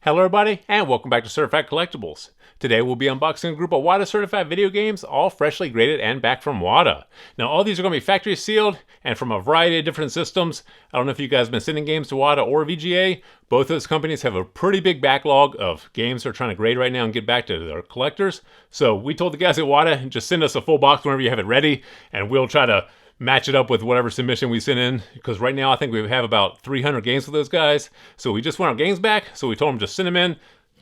Hello everybody, and welcome back to Certified Collectibles. Today we'll be unboxing a group of WATA certified video games, all freshly graded and back from WATA. Now all these are going to be factory sealed and from a variety of different systems. I don't know if you guys have been sending games to WATA or VGA. Both those companies have a pretty big backlog of games they're trying to grade right now and get back to their collectors. So we told the guys at WATA, just send us a full box whenever you have it ready, and we'll try to match it up with whatever submission we send in, because right now I think we have about 300 games with those guys. So we just want our games back, so we told them just send them in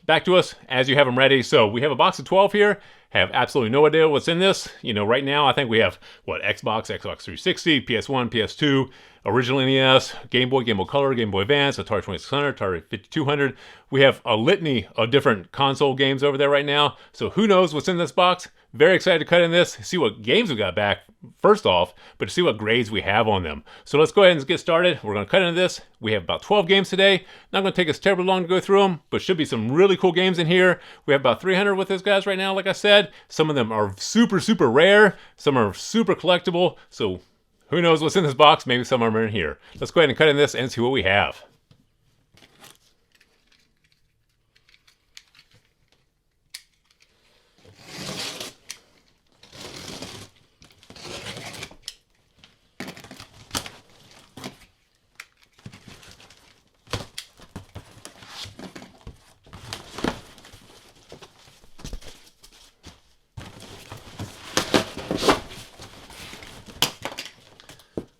back to us as you have them ready. So we have a box of 12 here. Have absolutely no idea what's in this. You know, right now I think we have Xbox 360, PS1, PS2, original NES, Game Boy, Game Boy Color, Game Boy Advance, Atari 2600, Atari 5200. We have a litany of different console games over there right now. So who knows what's in this box? Very excited to cut in this, see what games we got back first off, but to see what grades we have on them. So let's go ahead and get started. We're going to cut into this. We have about 12 games today. Not going to take us terribly long to go through them, but should be some really cool games in here. We have about 300 with those guys right now, like I said. Some of them are super, super rare. Some are super collectible. So who knows what's in this box? Maybe some of them are in here. Let's go ahead and cut in this and see what we have.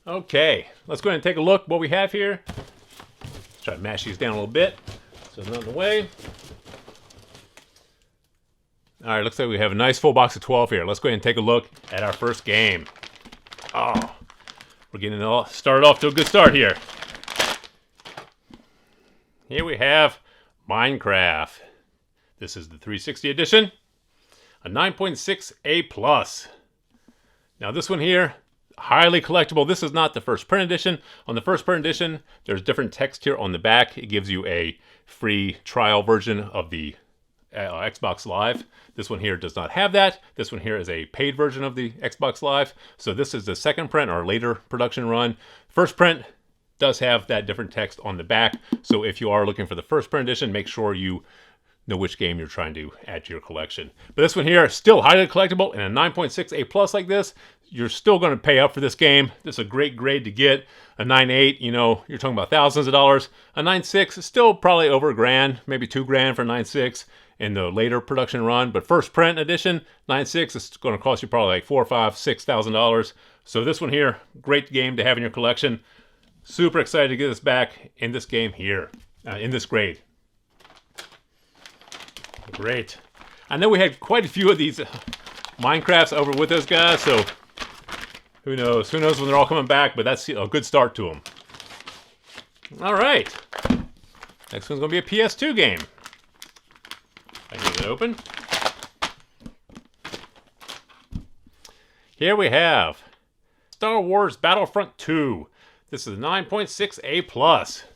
Okay, let's go ahead and take a look what we have here. Let's try to mash these down a little bit so it's not in the way. All right, looks like we have a nice full box of 12 here. Let's go ahead and take a look at our first game. Oh, we're getting it all started off to a good start here. Here we have Minecraft. This is the 360 edition, a 9.6 A+. Now this one here, highly collectible. This is not the first print edition. On the first print edition, there's different text here on the back. It gives you a free trial version of the Xbox Live. This one here does not have that. This one here is a paid version of the Xbox Live. So this is the second print or later production run. First print does have that different text on the back. So if you are looking for the first print edition, make sure you know which game you're trying to add to your collection. But this one here is still highly collectible, and a 9.6 A+ like this, you're still going to pay up for this game. This is a great grade to get. A 9.8, you know, you're talking about thousands of dollars. A 9.6 is still probably over $1,000, maybe $2,000 for a 9.6 in the later production run. But first print edition, 9.6 is going to cost you probably like $4,000, $5,000, $6,000. So this one here, great game to have in your collection. Super excited to get this back in this game here, in this grade. Great. I know we had quite a few of these Minecrafts over with those guys, so who knows? Who knows when they're all coming back, but that's a good start to them. All right. Next one's going to be a PS2 game. I get it open. Here we have Star Wars Battlefront 2. This is a 9.6 A+.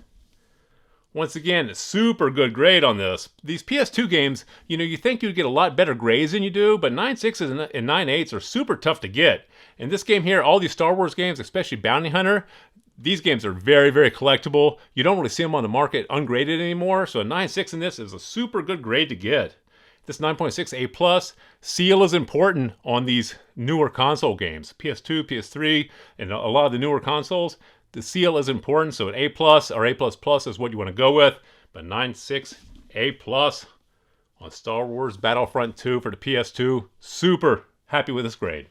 Once again, a super good grade on this. These PS2 games, you know, you think you'd get a lot better grades than you do, but 9.6s and 9.8s are super tough to get. And this game here, all these Star Wars games, especially Bounty Hunter, these games are very, very collectible. You don't really see them on the market ungraded anymore, so a 9.6 in this is a super good grade to get. This 9.6 A+, seal is important on these newer console games. PS2, PS3, and a lot of the newer consoles. The seal is important, so an A+ or A++ is what you want to go with. But 9.6 A+ on Star Wars Battlefront 2 for the PS2. Super happy with this grade.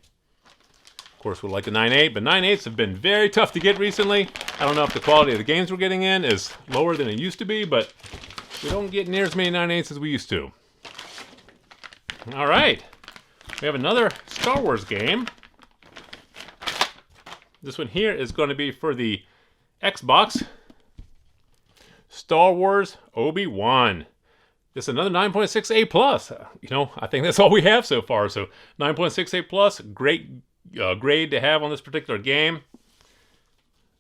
Of course, we like the 9.8, but 9.8s have been very tough to get recently. I don't know if the quality of the games we're getting in is lower than it used to be, but we don't get near as many 9.8s as we used to. All right, we have another Star Wars game. This one here is going to be for the Xbox. Star Wars Obi-Wan. This is another 9.6 A+. You know, I think that's all we have so far. So 9.6 A+, great grade to have on this particular game.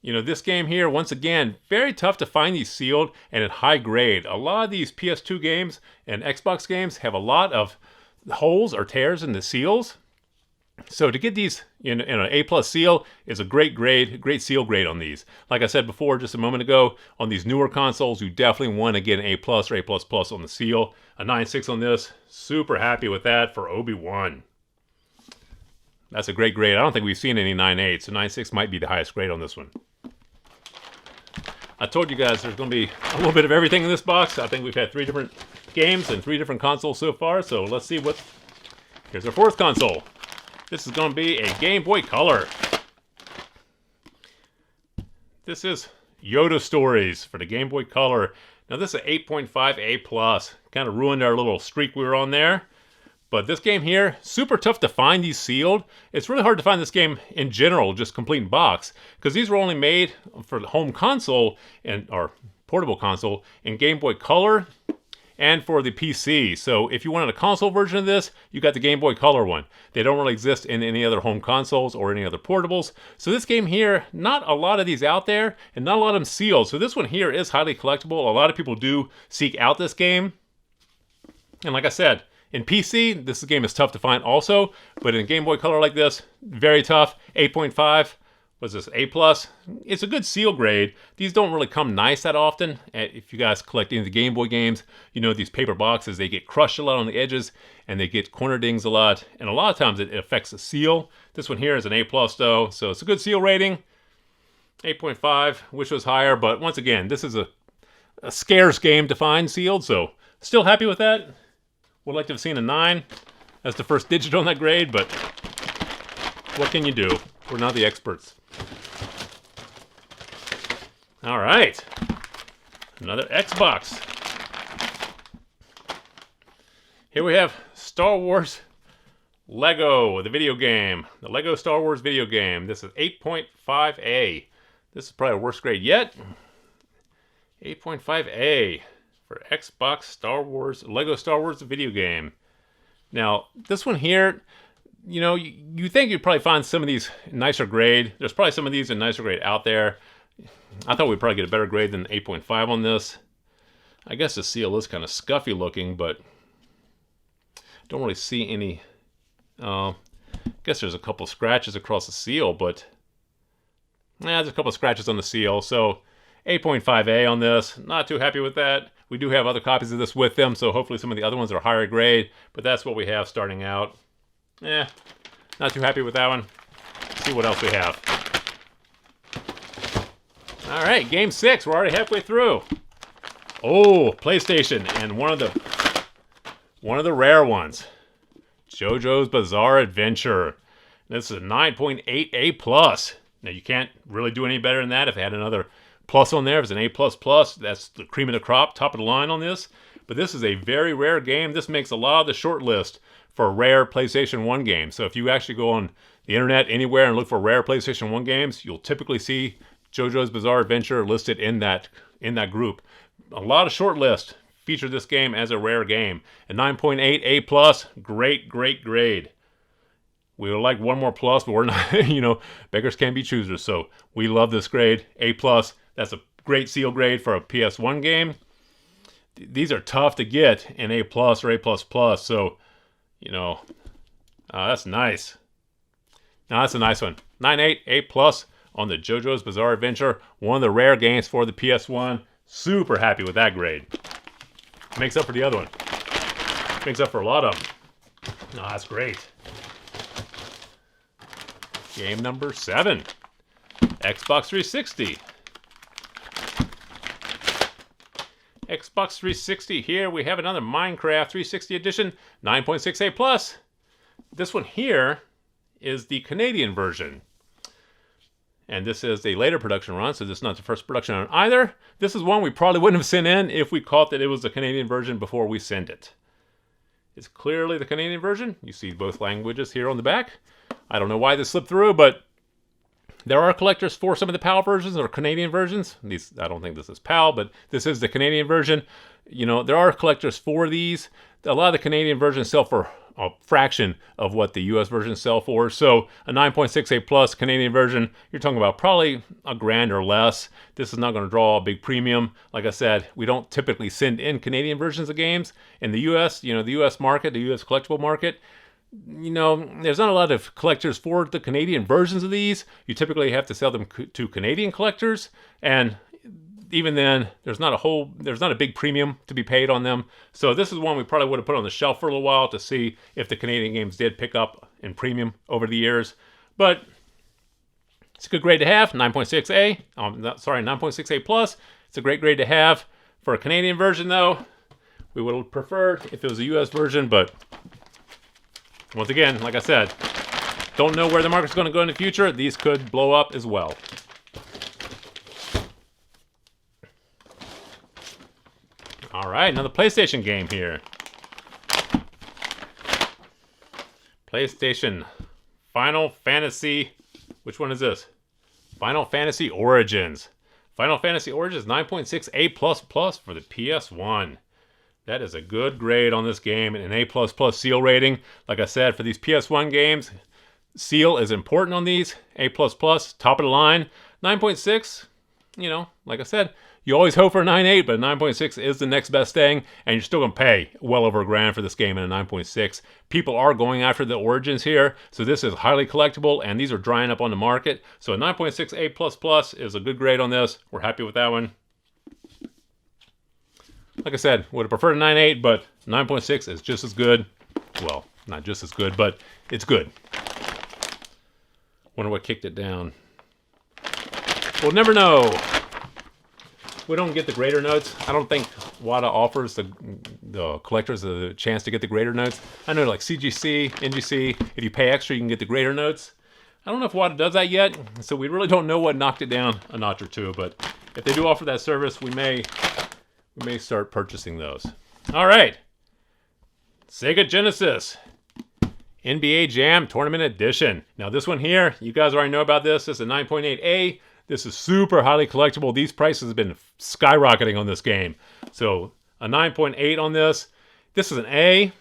You know, this game here, once again, very tough to find these sealed and at high grade. A lot of these PS2 games and Xbox games have a lot of holes or tears in the seals. So to get these in an A+ seal is a great grade, great seal grade on these. Like I said before just a moment ago, on these newer consoles, you definitely want to get an A+ or A++ on the seal. A 9.6 on this, super happy with that for Obi-Wan. That's a great grade. I don't think we've seen any 9.8, so 9.6 might be the highest grade on this one. I told you guys there's going to be a little bit of everything in this box. I think we've had 3 different games and 3 different consoles so far, so let's see what... Here's our 4th console. This is going to be a Game Boy Color. This is Yoda Stories for the Game Boy Color. Now this is an 8.5 A+. Kind of ruined our little streak we were on there. But this game here, super tough to find these sealed. It's really hard to find this game in general, just complete in box. Because these were only made for the home console, or portable console, in Game Boy Color and for the PC. So if you wanted a console version of this, you got the Game Boy Color one. They don't really exist in any other home consoles or any other portables. So this game here, not a lot of these out there, and not a lot of them sealed. So this one here is highly collectible. A lot of people do seek out this game. And like I said, in PC, this game is tough to find also, but in Game Boy Color like this, very tough. 8.5. Was this A+? It's a good seal grade. These don't really come nice that often. If you guys collect any of the Game Boy games, you know these paper boxes, they get crushed a lot on the edges, and they get corner dings a lot, and a lot of times it affects the seal. This one here is an A+ though, so it's a good seal rating. 8.5, wish it was higher, but once again, this is a scarce game to find sealed, so still happy with that. Would like to have seen a 9 as the first digit on that grade, but what can you do? We're not the experts. All right, another Xbox. Here we have Star Wars Lego, the video game. The Lego Star Wars video game. This is 8.5A. This is probably our worst grade yet. 8.5A for Xbox Star Wars, Lego Star Wars video game. Now, this one here, you know, you think you'd probably find some of these nicer grade. There's probably some of these in nicer grade out there. I thought we'd probably get a better grade than 8.5 on this. I guess the seal is kind of scuffy looking, but don't really see any. I guess there's a couple scratches across the seal, but there's a couple scratches on the seal. So 8.5A on this. Not too happy with that. We do have other copies of this with them, so hopefully some of the other ones are higher grade, but that's what we have starting out. Not too happy with that one. Let's see what else we have. All right, game 6. We're already halfway through. Oh, PlayStation, and one of the rare ones. JoJo's Bizarre Adventure. This is a 9.8A+. Now, you can't really do any better than that if they had another plus on there. If it's an A++, that's the cream of the crop, top of the line on this. But this is a very rare game. This makes a lot of the short list for rare PlayStation 1 games. So if you actually go on the internet anywhere and look for rare PlayStation 1 games, you'll typically see JoJo's Bizarre Adventure listed in that group. A lot of short lists feature this game as a rare game. A 9.8A+, great grade. We would like one more plus, but we're not, you know, beggars can't be choosers. So we love this grade, A+. That's a great seal grade for a PS1 game. These are tough to get in A+ or A++. So, you know, that's nice. Now that's a nice one. 9.8 A+ on the JoJo's Bizarre Adventure. One of the rare games for the PS1. Super happy with that grade. Makes up for the other one. Makes up for a lot of them. No, that's great. Game number 7. Xbox 360. Xbox 360 here. We have another Minecraft 360 edition. 9.6A+. This one here is the Canadian version. And this is a later production run, so this is not the first production run either. This is one we probably wouldn't have sent in if we caught that it was the Canadian version before we sent it. It's clearly the Canadian version. You see both languages here on the back. I don't know why this slipped through, but there are collectors for some of the PAL versions or Canadian versions. These, I don't think this is PAL, but this is the Canadian version. You know, there are collectors for these. A lot of the Canadian versions sell for a fraction of what the US versions sell for. So a 9.6A+ Canadian version, you're talking about probably $1,000 or less. This is not going to draw a big premium. Like I said, we don't typically send in Canadian versions of games. In the US, you know, the US market, the US collectible market, there's not a lot of collectors for the Canadian versions of these. You typically have to sell them to Canadian collectors, and even then, there's not a big premium to be paid on them. So this is one we probably would have put on the shelf for a little while to see if the Canadian games did pick up in premium over the years. But it's a good grade to have, 9.6A. 9.6A plus. It's a great grade to have. For a Canadian version, though, we would have preferred if it was a US version, but once again, like I said, don't know where the market's going to go in the future. These could blow up as well. All right, another PlayStation game here. PlayStation Final Fantasy. Which one is this? Final Fantasy Origins. Final Fantasy Origins 9.6A++ for the PS1. That is a good grade on this game, and an A++ seal rating. Like I said, for these PS1 games, seal is important on these. A++, top of the line. 9.6, like I said, you always hope for a 9.8, but a 9.6 is the next best thing, and you're still going to pay well over $1,000 for this game in a 9.6. People are going after the Origins here, so this is highly collectible, and these are drying up on the market. So a 9.6 A++ is a good grade on this. We're happy with that one. Like I said, would have preferred a 9.8, but 9.6 is just as good. Well, not just as good, but it's good. Wonder what kicked it down. We'll never know. We don't get the grader notes. I don't think WATA offers the collectors the chance to get the grader notes. I know like CGC, NGC, if you pay extra, you can get the grader notes. I don't know if WATA does that yet, so we really don't know what knocked it down a notch or two, but if they do offer that service, we may start purchasing those. All right. Sega Genesis. NBA Jam Tournament Edition. Now this one here, you guys already know about this. This is a 9.8A. This is super highly collectible. These prices have been skyrocketing on this game. So a 9.8 on this. This is an A.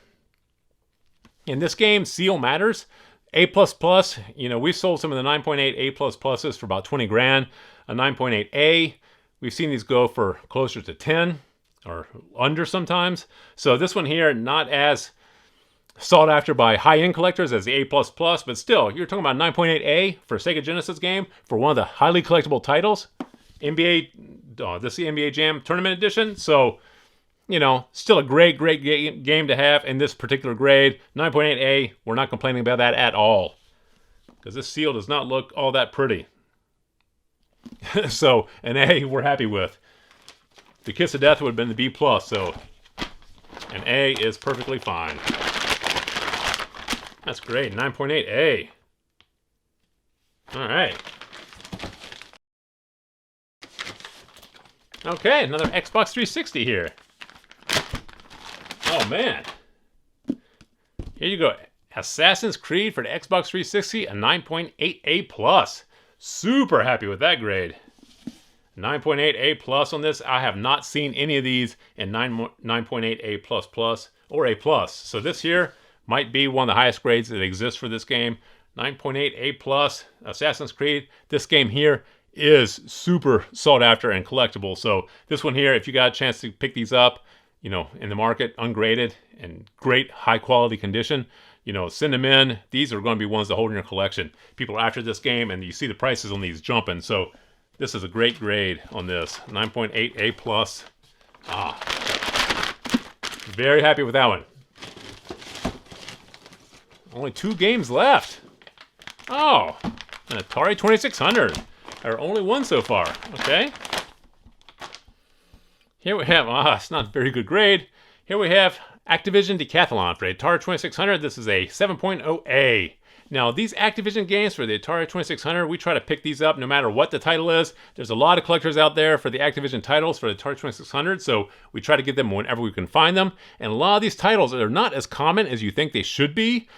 In this game, seal matters. A++, we've sold some of the 9.8 A++s for about 20 grand. A 9.8A, we've seen these go for closer to 10 or under sometimes. So this one here, not as sought after by high-end collectors as the A++, but still, you're talking about 9.8A for a Sega Genesis game for one of the highly collectible titles. This is the NBA Jam Tournament Edition, so, still a great game to have in this particular grade. 9.8A, we're not complaining about that at all, because this seal does not look all that pretty. So, an A, we're happy with. The kiss of death would have been the B+, so an A is perfectly fine. That's great, 9.8A. All right. Okay, another Xbox 360 here. Oh, man. Here you go. Assassin's Creed for the Xbox 360, a 9.8A+. Super happy with that grade. 9.8A+ on this. I have not seen any of these in 9.8A++ or A+. So this here might be one of the highest grades that exists for this game. 9.8A+, Assassin's Creed. This game here is super sought after and collectible. So this one here, if you got a chance to pick these up, in the market, ungraded and great high quality condition, send them in. These are going to be ones to hold in your collection. People are after this game, and you see the prices on these jumping. So this is a great grade on this. 9.8A+. Very happy with that one. Only 2 games left. Oh, an Atari 2600. Our only one so far. Okay. Here we have, it's not a very good grade. Here we have Activision Decathlon for the Atari 2600. This is a 7.0A. Now, these Activision games for the Atari 2600, we try to pick these up no matter what the title is. There's a lot of collectors out there for the Activision titles for the Atari 2600, so we try to get them whenever we can find them. And a lot of these titles are not as common as you think they should be.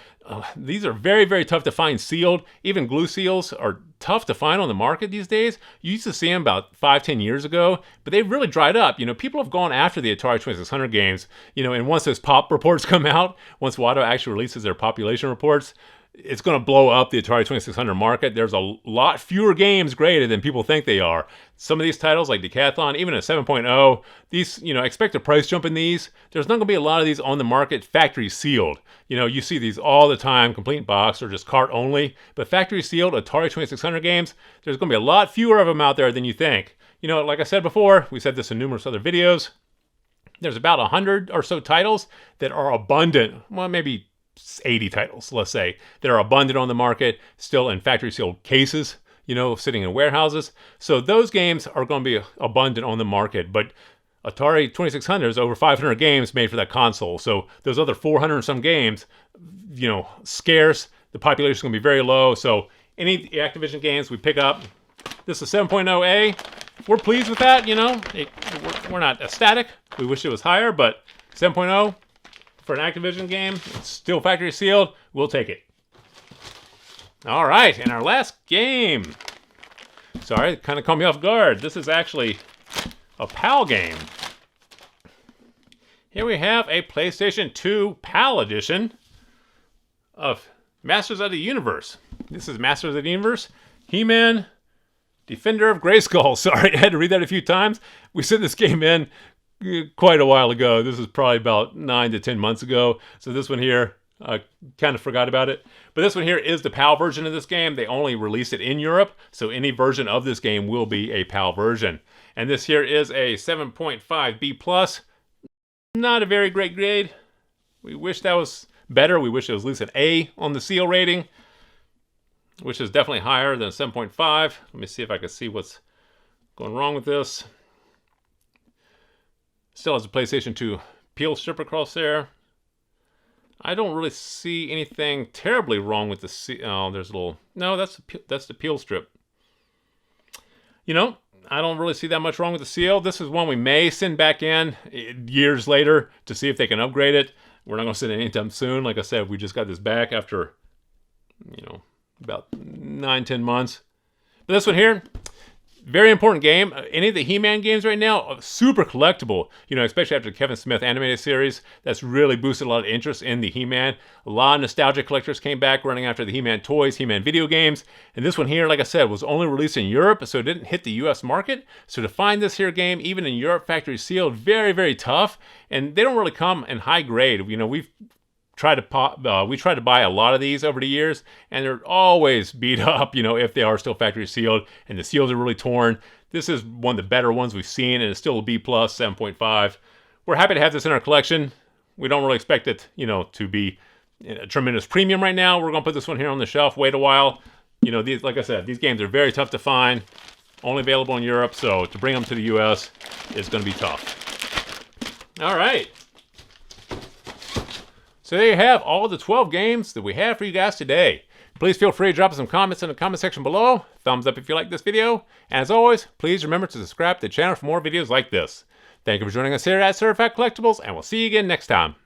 These are very, very tough to find sealed. Even glue seals are tough to find on the market these days. You used to see them about 5-10 years ago, but they've really dried up. People have gone after the Atari 2600 games, and once those pop reports come out, once WATA actually releases their population reports, it's going to blow up the Atari 2600 market. There's a lot fewer games graded than people think they are. Some of these titles, like Decathlon, even a 7.0, these, expect a price jump in these. There's not going to be a lot of these on the market factory sealed. You see these all the time, complete box or just cart only. But factory sealed Atari 2600 games, there's going to be a lot fewer of them out there than you think. Like I said before, we said this in numerous other videos, there's about 100 or so titles that are abundant. Well, maybe 80 titles, let's say, that are abundant on the market, still in factory sealed cases, sitting in warehouses. So those games are going to be abundant on the market. But Atari 2600 is over 500 games made for that console. So those other 400 and some games, scarce. The population is going to be very low. So any Activision games we pick up, this is 7.0A. We're pleased with that, we're not ecstatic. We wish it was higher, but 7.0 for an Activision game, it's still factory sealed. We'll take it. All right, and our last game. Sorry, it kind of caught me off guard. This is actually a PAL game. Here we have a PlayStation 2 PAL edition of Masters of the Universe. This is Masters of the Universe, He-Man, Defender of Grayskull. Sorry, I had to read that a few times. We sent this game in quite a while ago. This is probably about 9 to 10 months ago. So this one here, I kind of forgot about it. But this one here is the PAL version of this game. They only released it in Europe, so any version of this game will be a PAL version. And this here is a 7.5 B+. Not a very great grade. We wish that was better. We wish it was at least an A on the seal rating, which is definitely higher than 7.5. Let me see if I can see what's going wrong with this. Still has a PlayStation 2 peel strip across there. I don't really see anything terribly wrong with the oh, there's a little... No, that's the peel strip. I don't really see that much wrong with the seal. This is one we may send back in years later to see if they can upgrade it. We're not going to send it anytime soon. Like I said, we just got this back after, about 9-10 months. But this one here, very important game. Any of the He-Man games right now are super collectible, especially after the Kevin Smith animated series. That's really boosted a lot of interest in the He-Man. A lot of nostalgia collectors came back running after the He-Man toys, He-Man video games. And this one here, like I said, was only released in Europe, so it didn't hit the US market. So to find this here game, even in Europe, factory sealed, very, very tough. And they don't really come in high grade. We tried to buy a lot of these over the years, and they're always beat up, if they are still factory sealed, and the seals are really torn. This is one of the better ones we've seen, and it's still a B+, 7.5. We're happy to have this in our collection. We don't really expect it, to be a tremendous premium right now. We're going to put this one here on the shelf, wait a while. These, like I said, these games are very tough to find, only available in Europe, so to bring them to the US is going to be tough. All right. So there you have all the 12 games that we have for you guys today. Please feel free to drop some comments in the comment section below. Thumbs up if you like this video. And as always, please remember to subscribe to the channel for more videos like this. Thank you for joining us here at Certified Collectibles, and we'll see you again next time.